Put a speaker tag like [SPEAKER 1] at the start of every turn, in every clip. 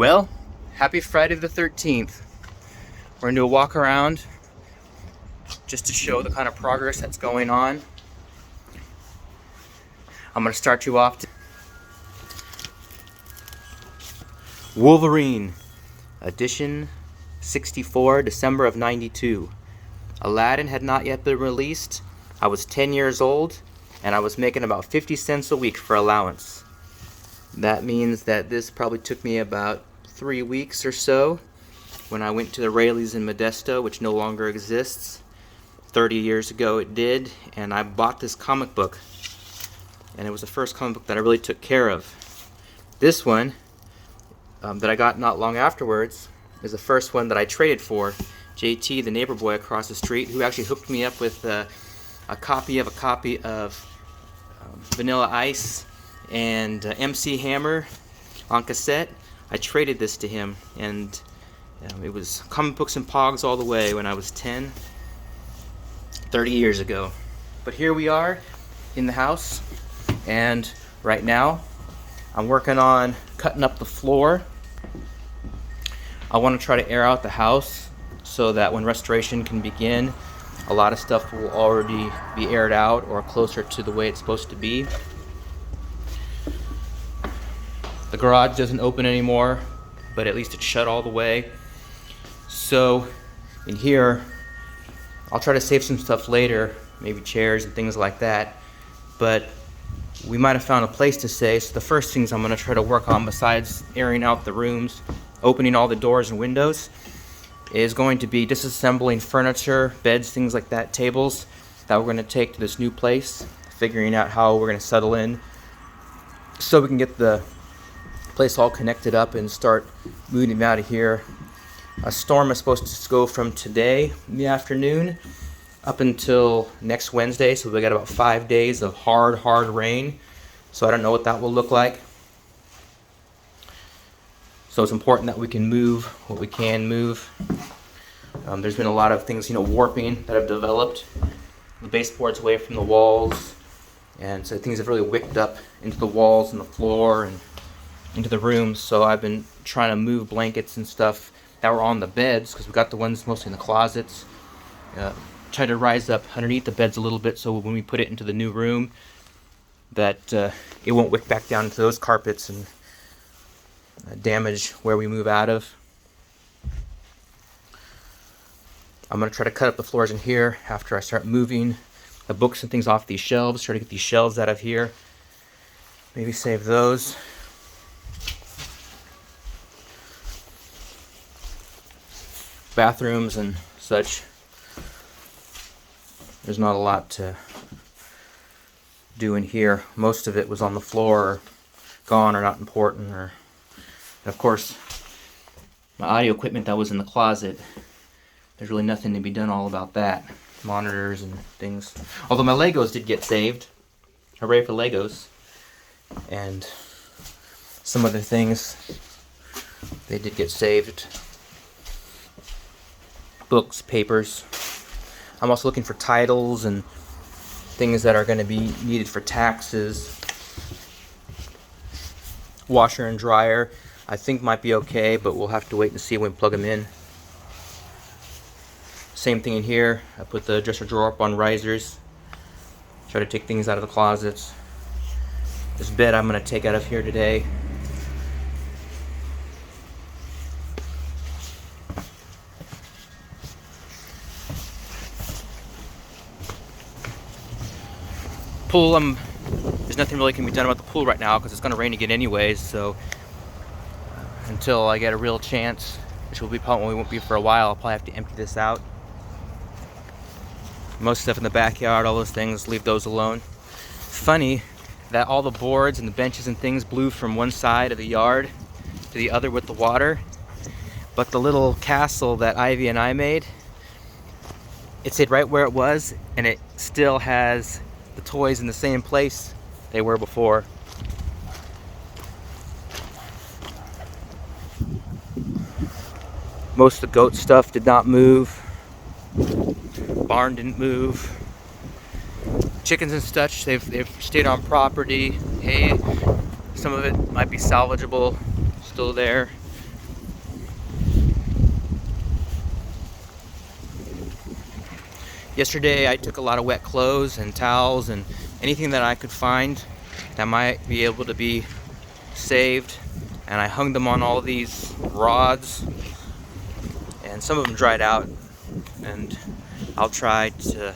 [SPEAKER 1] Well, happy Friday the 13th. We're going to do a walk around just to show the kind of progress that's going on. I'm going to start you off. Wolverine, edition 64, December of 92. Aladdin had not yet been released. I was 10 years old, and I was making about 50 cents a week for allowance. That means that this probably took me about 3 weeks or so when I went to the Rayleigh's in Modesto, which no longer exists. 30 years ago it did, and I bought this comic book. And it was the first comic book that I really took care of. This one, that I got not long afterwards, is the first one that I traded for. JT, the neighbor boy across the street, who actually hooked me up with a copy of Vanilla Ice and MC Hammer on cassette. I traded this to him, and it was comic books and pogs all the way when I was 10, 30 years ago. But here we are in the house, and right now I'm working on cutting up the floor. I want to try to air out the house so that when restoration can begin, a lot of stuff will already be aired out or closer to the way it's supposed to be. The garage doesn't open anymore, but at least it's shut all the way. So in here, I'll try to save some stuff later, maybe chairs and things like that, but we might have found a place to stay. So the first things I'm going to try to work on, besides airing out the rooms, opening all the doors and windows, is going to be disassembling furniture, beds, things like that, tables that we're going to take to this new place, figuring out how we're going to settle in so we can get the place all connected up and start moving them out of here. A storm is supposed to go from today in the afternoon up until next Wednesday, so we got about 5 days of hard rain. So I don't know what that will look like. So it's important that we can move what we can move. There's been a lot of things, warping that have developed. The baseboard's away from the walls, and so things have really wicked up into the walls and the floor and into the rooms. So I've been trying to move blankets and stuff that were on the beds, because we got the ones mostly in the closets. Try to rise up underneath the beds a little bit so when we put it into the new room that it won't wick back down into those carpets and damage where we move out of. I'm going to try to cut up the floors in here after I start moving the books and things off these shelves. Try to get these shelves out of here. Maybe save those. Bathrooms and such. There's not a lot to do in here. Most of it was on the floor or gone or not important. And of course, my audio equipment that was in the closet, there's really nothing to be done all about that. Monitors and things. Although my Legos did get saved. Hooray for Legos. And some other things, they did get saved. Books, papers. I'm also looking for titles and things that are going to be needed for taxes. Washer and dryer, I think might be okay, but we'll have to wait and see when we plug them in. Same thing in here. I put the dresser drawer up on risers. Try to take things out of the closets. This bed I'm going to take out of here today. Pool, there's nothing really can be done about the pool right now because it's going to rain again anyways, so until I get a real chance, which will be probably won't be for a while, I'll probably have to empty this out. Most stuff in the backyard, all those things, leave those alone. Funny that all the boards and the benches and things blew from one side of the yard to the other with the water, but the little castle that Ivy and I made, it stayed right where it was, and it still has the toys in the same place they were before. Most of the goat stuff did not move. Barn didn't move. Chickens and such, they've stayed on property. Hay, some of it might be salvageable, still there. Yesterday I took a lot of wet clothes and towels and anything that I could find that might be able to be saved, and I hung them on all these rods, and some of them dried out, and I'll try to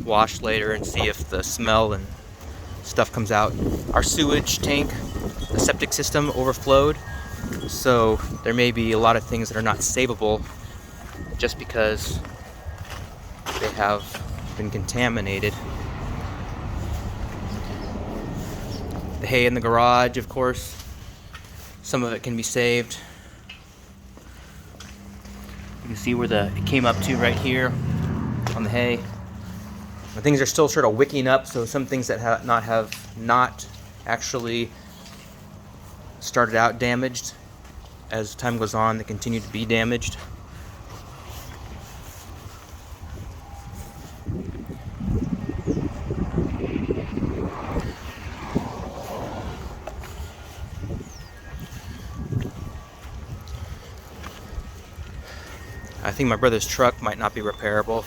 [SPEAKER 1] wash later and see if the smell and stuff comes out. Our sewage tank, the septic system, overflowed, so there may be a lot of things that are not savable just because they have been contaminated. The hay in the garage, of course, some of it can be saved. You can see where it came up to right here on the hay. The things are still sort of wicking up, so some things that have not actually started out damaged, as time goes on, they continue to be damaged. I think my brother's truck might not be repairable.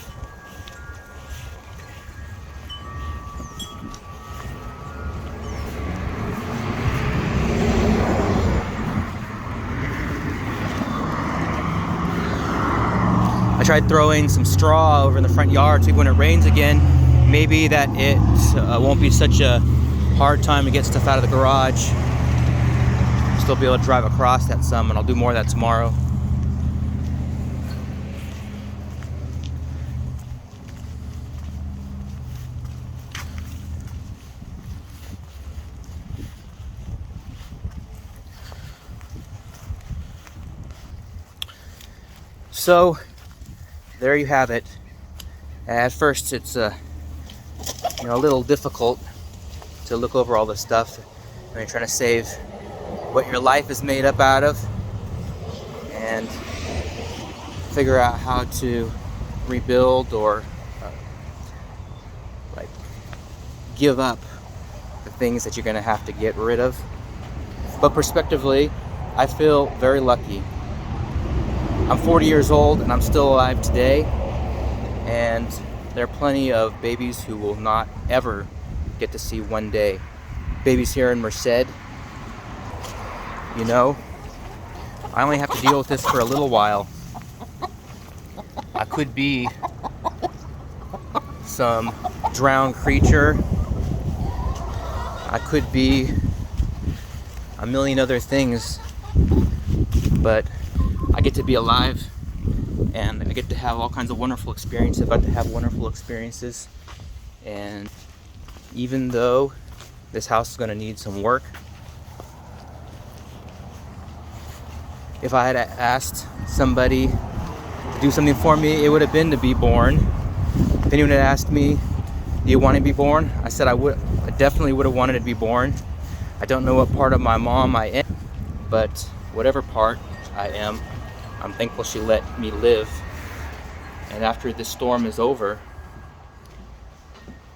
[SPEAKER 1] I tried throwing some straw over in the front yard so when it rains again, maybe that it won't be such a hard time to get stuff out of the garage. Still be able to drive across that some, and I'll do more of that tomorrow. So there you have it. At first it's a little difficult to look over all this stuff when you're trying to save what your life is made up out of and figure out how to rebuild or give up the things that you're going to have to get rid of. But prospectively, I feel very lucky. I'm 40 years old and I'm still alive today, and there are plenty of babies who will not ever get to see one day. Babies here in Merced, I only have to deal with this for a little while. I could be some drowned creature. I could be a million other things, but I get to be alive, and I get to have all kinds of wonderful experiences. About to have wonderful experiences, and even though this house is going to need some work, if I had asked somebody to do something for me, it would have been to be born. If anyone had asked me, "Do you want to be born?" I said I definitely would have wanted to be born. I don't know what part of my mom I am, but whatever part I am, I'm thankful she let me live. And after this storm is over,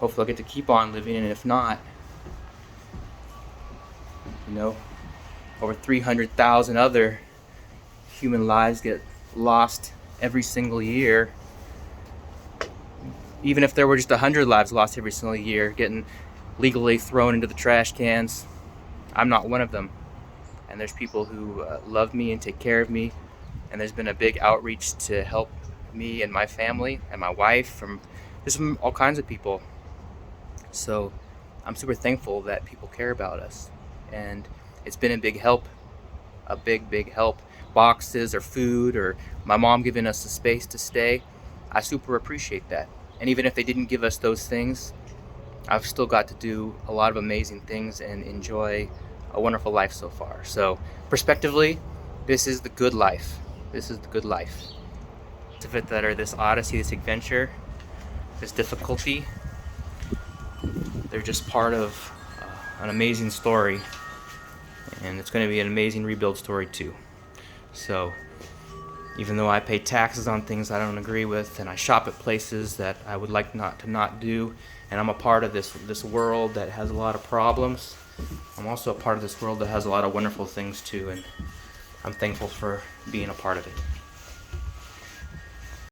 [SPEAKER 1] hopefully I'll get to keep on living, and if not, over 300,000 other human lives get lost every single year. Even if there were just 100 lives lost every single year, getting legally thrown into the trash cans, I'm not one of them. And there's people who love me and take care of me, and there's been a big outreach to help me and my family and my wife there's from all kinds of people. So I'm super thankful that people care about us, and it's been a big help, a big help. Boxes or food or my mom giving us a space to stay, I super appreciate that. And even if they didn't give us those things, I've still got to do a lot of amazing things and enjoy a wonderful life so far. So prospectively, this is the good life. This is the good life. Of it that are this odyssey, this adventure, this difficulty, they're just part of an amazing story, and it's going to be an amazing rebuild story too. So even though I pay taxes on things I don't agree with, and I shop at places that I would like to not do, and I'm a part of this world that has a lot of problems, I'm also a part of this world that has a lot of wonderful things too, and I'm thankful for being a part of it.